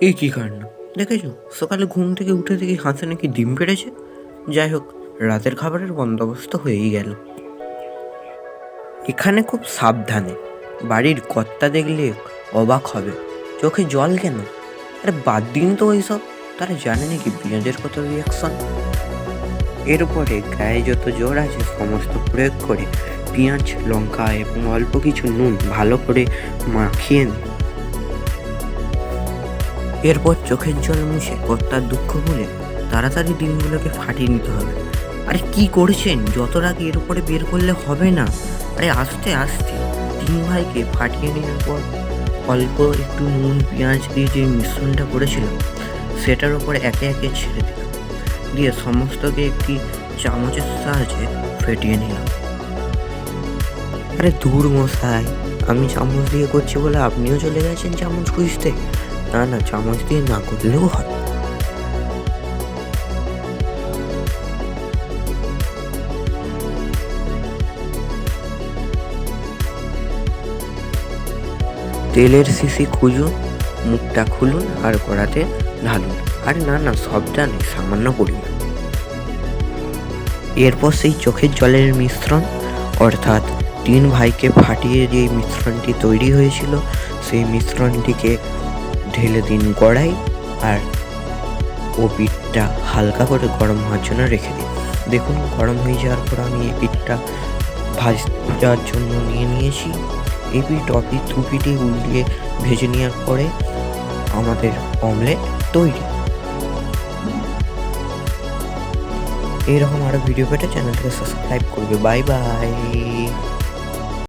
এই কী কাণ্ড দেখেছো? সকালে ঘুম থেকে উঠে দেখি হাঁসে নাকি ডিম পেড়েছে। যাই হোক, রাতের খাবারের বন্দোবস্ত হয়েই গেল। এখানে খুব সাবধানে, বাড়ির কর্তা দেখলে অবাক হবে। চোখে জল কেন? আরে বাদ দিন তো ওইসব। তারা জানে নাকি পেঁয়াজের কত রিয়াকশন। এরপরে গায়ে যত জোর আছে সমস্ত প্রয়োগ করে পেঁয়াজ, লঙ্কা এবং অল্প কিছু নুন ভালো করে মাখিয়ে নিই। এরপর চোখের জল মুছে কর্তার দুঃখ ভুলে তাড়াতাড়ি ডিমগুলোকে ফাটিয়ে নিতে হবে। আরে কি করেছেন? যত রাগে এর উপরে বের করলে হবে না। আরে আস্তে আস্তে। ৩ ভাইকে ফাটিয়ে নেওয়ার পর অল্প একটু নুন, পেঁয়াজ দিয়ে যে মিশ্রণটা করেছিলাম সেটার উপরে একে একে ছেড়ে দিলাম, দিয়ে সমস্তকে একটি চামচের সাহায্যে ফেটিয়ে নিলাম। আরে ধুর মশাই, আমি চামচ দিয়ে করছি বলে আপনিও চলে গেছেন চামচ খুঁজতে? না না, চামচ দিয়ে না করলেও হয়। তেলের শিশি খুঁজুন, মুখটা খুলুন আর কড়াতে ঢালুন। আর না না, সবটা নেই, সামান্য পরিমাণ। এরপর সেই চোখের জলের মিশ্রণ, অর্থাৎ ৩ ভাইকে ফাটিয়ে যে মিশ্রণটি তৈরি হয়েছিল সেই মিশ্রণটিকে ঢেলে দিন কড়াই, আর ও পিঠটা হালকা করে গরম হওয়ার জন্য রেখে দিন। দেখুন, গরম হয়ে যাওয়ার পর আমি এই পিঠটা ভাজার জন্য নিয়ে নিয়েছি। এই পিঠ অপিঠ দু পিঠে উল্টিয়ে ভেজে নেওয়ার পরে আমাদের অমলেট তৈরি। এইরকম আরও ভিডিও পেতে চ্যানেলটাকে সাবস্ক্রাইব করবে। Bye bye.